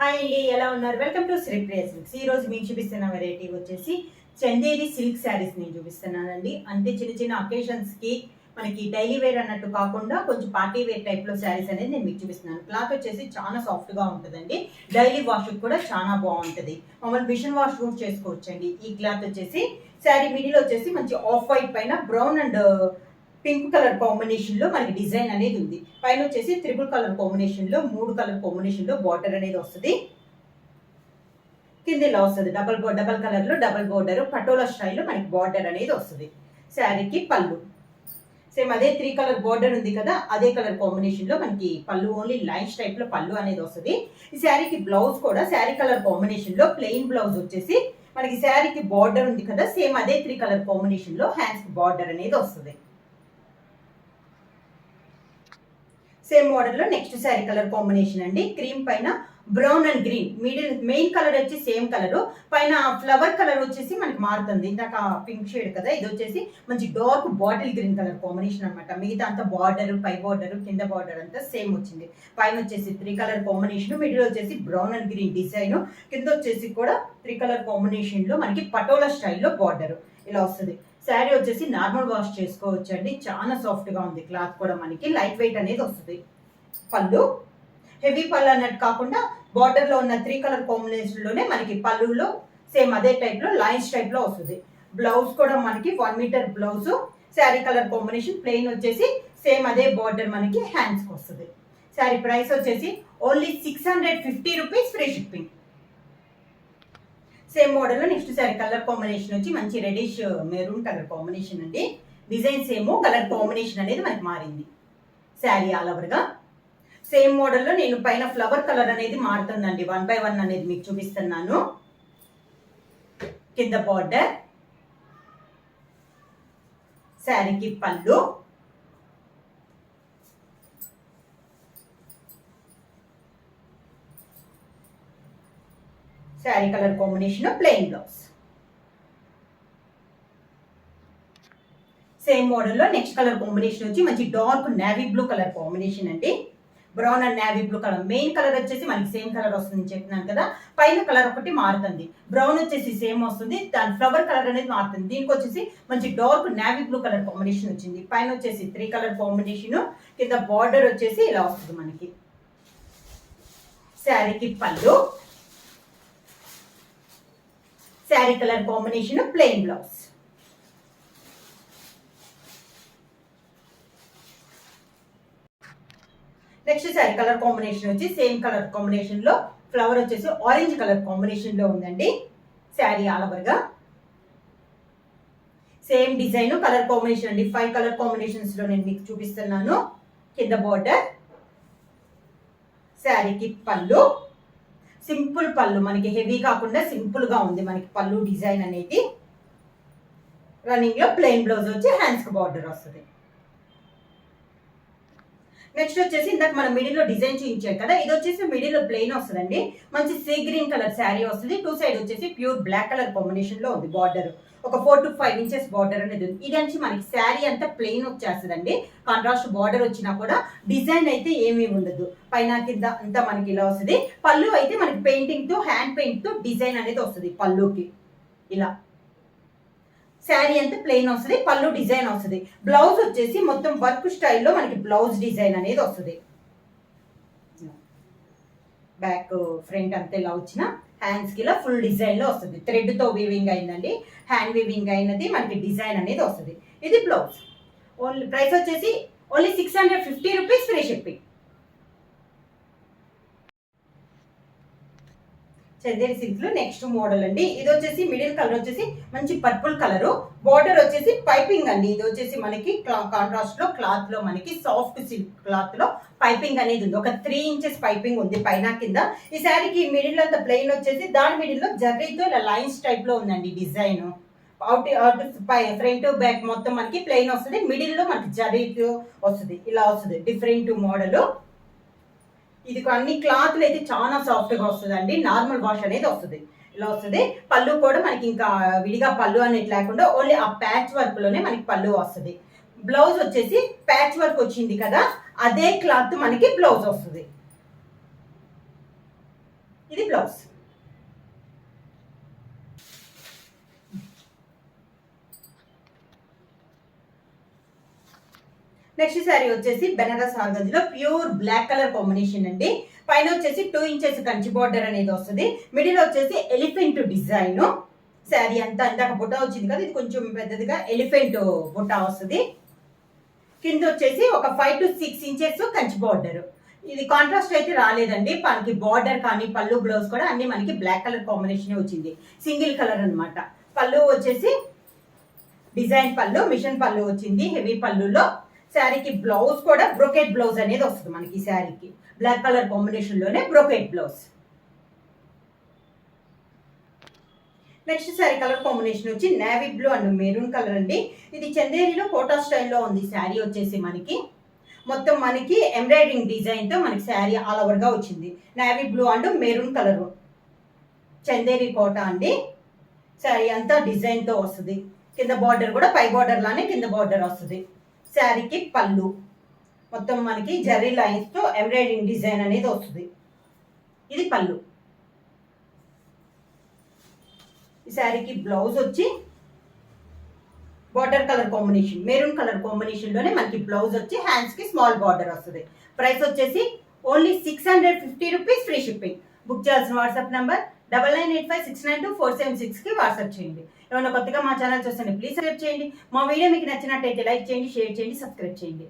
Hi అండి, ఎలా ఉన్నారు? Welcome to Sripriya silks. ఈ రోజు మీకు చూపిస్తున్న వెరైటీ వచ్చేసి చందేరి సిల్క్ శారీస్ నేను చూపిస్తున్నానండి. అంటే చిన్న చిన్న అకేషన్స్ కి మనకి డైలీ వేర్ అన్నట్టు కాకుండా కొంచెం పార్టీ వేర్ టైప్ లో శారీస్ అనేది నేను మీకు చూపిస్తున్నాను. క్లాత్ వచ్చేసి చాలా సాఫ్ట్ గా ఉంటుందండి. డైలీ వాష్ కూడా చాలా బాగుంటుంది. మమ్మల్ని మిషన్ వాష్ కూడా చేసుకోవచ్చండి. ఈ క్లాత్ వచ్చేసి శారీ మిడిల్ వచ్చేసి మంచి ఆఫ్ వైట్ పైన brown and pink colour combination లో మనకి డిజైన్ అనేది ఉంది. పైన వచ్చేసి త్రిబుల్ కలర్ కాంబినేషన్ లో 3 కలర్ కాంబినేషన్ లో బార్డర్ అనేది వస్తుంది. కింద ఇలా వస్తుంది డబల్ కలర్ లో డబల్ బోర్డర్ పటోలా స్టైల్లో మనకి బార్డర్ అనేది వస్తుంది. శారీకి పళ్ళు సేమ్ అదే 3 కలర్ బార్డర్ ఉంది కదా, అదే కలర్ కాంబినేషన్ లో మనకి పళ్ళు ఓన్లీ లైన్స్ టైప్ లో పళ్ళు అనేది వస్తుంది. ఈ శారీకి బ్లౌజ్ కూడా శారీ కలర్ కాంబినేషన్ లో ప్లెయిన్ బ్లౌజ్ వచ్చేసి మనకి శారీకి బార్డర్ ఉంది కదా, సేమ్ అదే 3 కలర్ కాంబినేషన్ లో హ్యాండ్స్ బార్డర్ అనేది వస్తుంది. సేమ్ మోడల్ లో నెక్స్ట్ శారీ కలర్ కాంబినేషన్ అండి. క్రీమ్ పైన brown and green, middle main colour వచ్చి సేమ్ కలర్, పైన ఫ్లవర్ కలర్ వచ్చేసి మనకి మారుతుంది. ఇందాక పింక్ షేడ్ కదా, ఇది వచ్చేసి మంచి dark bottle green colour combination అనమాట. మిగతా అంతా బార్డర్, పై బార్డర్, కింద బార్డర్ అంతా సేమ్ వచ్చింది. పైన వచ్చేసి 3 కలర్ కాంబినేషన్, మిడిల్ వచ్చేసి బ్రౌన్ అండ్ గ్రీన్ డిజైన్, కింద వచ్చేసి కూడా 3 కలర్ కాంబినేషన్ లో మనకి పటోలా స్టైల్లో బార్డర్ ఇలా వస్తుంది. శారీ వచ్చేసి నార్మల్ వాష్ చేసుకోవచ్చు అండి. చాలా సాఫ్ట్ గా ఉంది. క్లాత్ కూడా మనకి లైట్ వెయిట్ అనేది వస్తుంది. పళ్ళు హెవీ పళ్ళు అన్నట్టు కాకుండా బార్డర్ లో ఉన్న 3 కలర్ కాంబినేషన్ లోనే మనకి పళ్ళులో సేమ్ అదే టైప్ లో లైన్స్ టైప్ లో వస్తుంది. బ్లౌజ్ కూడా మనకి 1 metre blouse, sari colour combination, plain వచ్చేసి సేమ్ అదే బార్డర్ మనకి హ్యాండ్స్ కి వస్తుంది. శారీ ప్రైస్ వచ్చేసి only 650 rupees, free shipping. Same model లో నెక్స్ట్ శారీ కలర్ కాంబినేషన్ వచ్చి మంచి రెడిష్ మెరూన్ కలర్ కాంబినేషన్ అండి. డిజైన్ సేమ్, కలర్ కాంబినేషన్ అనేది మనకి మారింది. శారీ ఆల్ ఓవర్ గా సేమ్ మోడల్ లో నేను పైన ఫ్లవర్ కలర్ అనేది మారుతుందండి. 1 by 1 అనేది మీకు చూపిస్తున్నాను. కింద బార్డర్, శారీకి పళ్ళు, sari colour combination plain blouse. Same model లో నెక్స్ట్ కలర్ కాంబినేషన్ వచ్చి మంచి dark navy blue colour combination అండి. Brown and navy blue colour, main colour వచ్చేసి మనకి సేమ్ కలర్ వస్తుంది చెప్తున్నాను కదా, పైన కలర్ ఒకటి మారుతుంది. బ్రౌన్ వచ్చేసి సేమ్ వస్తుంది, దాని ఫ్లవర్ కలర్ అనేది మారుతుంది. దీనికి వచ్చేసి మంచి dark navy blue colour combination వచ్చింది. పైన వచ్చేసి 3 కలర్ కాంబినేషన్, కింద బార్డర్ వచ్చేసి ఇలా వస్తుంది మనకి. శారీకి పళ్ళు, sari colour combination plain blouse. Next sari colour combination వచ్చి సేమ్ కలర్ కాంబినేషన్ లో ఫ్లవర్ వచ్చేసి ఆరెంజ్ కలర్ కాంబినేషన్ లో ఉందండి. శారీ ఆల్ ఓవర్ గా సేమ్ డిజైన్, కలర్ కాంబినేషన్ అండి. 5 కలర్ కాంబినేషన్స్ లో నేను మీకు చూపిస్తున్నాను. కింద బార్డర్, శారీకి పళ్ళు, సింపుల్ పళ్ళు, మనకి హెవీ కాకుండా సింపుల్ గా ఉంది మనకి పళ్ళు డిజైన్ అనేది. రన్నింగ్ లో ప్లెయిన్ బ్లౌజ్ వచ్చి హ్యాండ్స్ కి బార్డర్ వస్తుంది. నెక్స్ట్ వచ్చేసి ఇందాక మనం మిడిల్ లో డిజైన్ చూపించాం కదా, ఇది వచ్చేసి మిడిల్ లో ప్లెయిన్ వస్తుందండి. మంచి సీ గ్రీన్ కలర్ శారీ వస్తుంది. 2 సైడ్ వచ్చేసి ప్యూర్ బ్లాక్ కలర్ కాంబినేషన్ లో ఉంది. బార్డర్ ఒక 4 to 5 ఇంచెస్ బార్డర్ అనేది ఉంది. ఇది వచ్చి మనకి శారీ అంతా ప్లెయిన్ వచ్చేస్తుందండి. కాంట్రాస్ట్ బార్డర్ వచ్చినా కూడా డిజైన్ అయితే ఏమీ ఉండదు. పైన కింద అంతా మనకి ఇలా వస్తుంది. పళ్ళు అయితే మనకి పెయింటింగ్ తో, హ్యాండ్ పెయింట్ తో డిజైన్ అనేది వస్తుంది పళ్ళుకి. ఇలా శారీ అంతా ప్లెయిన్ వస్తుంది, పళ్ళు డిజైన్ వస్తుంది. బ్లౌజ్ వచ్చేసి మొత్తం వర్క్ స్టైల్లో మనకి బ్లౌజ్ డిజైన్ అనేది వస్తుంది. బ్యాక్ ఫ్రంట్ అంతా ఇలా వచ్చిన హ్యాండ్స్ కి ఇలా ఫుల్ డిజైన్ లో వస్తుంది. థ్రెడ్ తో వీవింగ్ అయిందండి, హ్యాండ్ వీవింగ్ అయినది మనకి డిజైన్ అనేది వస్తుంది. ఇది బ్లౌజ్. ఓన్లీ ప్రైస్ వచ్చేసి only 650 rupees, free shipping. Chanderi silk లో నెక్స్ట్ మోడల్ అండి. ఇది వచ్చేసి మిడిల్ కలర్ వచ్చేసి మంచి పర్పుల్ కలర్, బార్డర్ వచ్చేసి పైపింగ్ అండి. ఇది వచ్చేసి మనకి కాంట్రాస్ట్ లో క్లాత్ లో మనకి సాఫ్ట్ సిల్క్ క్లాత్ లో పైపింగ్ అనేది ఉంది. ఒక 3 ఇంచెస్ పైపింగ్ ఉంది పైన కింద. ఈ శారీకి మిడిల్ అంతా ప్లెయిన్ వచ్చేసి దాని మిడిల్ లో జర్రీతో ఇలా లైన్స్ టైప్ లో ఉందండి డిజైన్. ఫ్రంట్ బ్యాక్ మొత్తం మనకి ప్లెయిన్ వస్తుంది. మిడిల్ లో మనకి జర్రీతో వస్తుంది. ఇలా వస్తుంది డిఫరెంట్ మోడల్. ఇది అన్ని క్లాత్లు అయితే చాలా సాఫ్ట్ గా వస్తుంది అండి. నార్మల్ వాష్ అనేది వస్తుంది. ఇలా వస్తుంది. పళ్ళు కూడా మనకి ఇంకా విడిగా పళ్ళు అనేది లేకుండా ఓన్లీ ఆ ప్యాచ్ వర్క్ లోనే మనకి పళ్ళు వస్తుంది. బ్లౌజ్ వచ్చేసి ప్యాచ్ వర్క్ వచ్చింది కదా, అదే క్లాత్ మనకి బ్లౌజ్ వస్తుంది. ఇది బ్లౌజ్. నెక్స్ట్ శారీ వచ్చేసి బెనారస్ ఆర్గంజాలో ప్యూర్ బ్లాక్ కలర్ కాంబినేషన్ అండి. పైన వచ్చేసి 2 ఇంచెస్ కంచి బార్డర్ అనేది వస్తుంది. మిడిల్ వచ్చేసి ఎలిఫెంట్ డిజైన్. శారీ అంతా ఇందాక బుట్ట వచ్చింది కదా, ఇది కొంచెం పెద్దదిగా ఎలిఫెంట్ బుట్ట వస్తుంది. కింద వచ్చేసి ఒక 5 to 6 ఇంచెస్ కంచి బార్డర్. ఇది కాంట్రాస్ట్ అయితే రాలేదండి. మనకి బార్డర్ కానీ పళ్ళు బ్లౌజ్ కూడా అన్ని మనకి బ్లాక్ కలర్ కాంబినేషన్ వచ్చింది. సింగిల్ కలర్ అన్నమాట. పళ్ళు వచ్చేసి డిజైన్ పళ్ళు, మిషన్ పళ్ళు వచ్చింది హెవీ పళ్ళులో. శారీకి బ్లౌజ్ కూడా బ్రోకెట్ బ్లౌజ్ అనేది వస్తుంది మనకి. శారీకి బ్లాక్ కలర్ కాంబినేషన్ లోనే brocade blouse. Next sari colour combination వచ్చి navy blue and maroon colour అండి. ఇది చందేరిలో కోటా స్టైల్లో ఉంది. శారీ వచ్చేసి మనకి మొత్తం మనకి ఎంబ్రాయిడరింగ్ డిజైన్ తో మనకి శారీ ఆల్ ఓవర్ గా వచ్చింది. Navy blue and maroon colour Chanderi Kota అండి. శారీ అంతా డిజైన్ తో వస్తుంది. కింద బార్డర్ కూడా పై బార్డర్ లానే కింద బార్డర్ వస్తుంది. శారీకి పళ్ళు మొత్తం మనకి జరీ లైన్స్ తో ఎంబ్రాయిడరింగ్ డిజైన్ అనేది వస్తుంది. ఇది పళ్ళు. ఈ శారీకి బ్లౌజ్ వచ్చి border colour combination maroon colour combination లోనే మనకి బ్లౌజ్ వచ్చి హ్యాండ్స్ కి స్మాల్ బార్డర్ వస్తుంది. ప్రైస్ వచ్చేసి only 650 rupees, free shipping. Book చేయాల్సిన వాట్సాప్ నంబర్ 9985692476 కి వాట్సాప్ చేయండి. ఏమైనా కొత్తగా మా ఛానల్ చూస్తే ప్లీజ్ సబ్స్క్రైబ్ చేయండి. మా వీడియో మీకు నచ్చినట్టయితే లైక్ చేయండి, షేర్ చేయండి, సబ్స్క్రైబ్ చేయండి.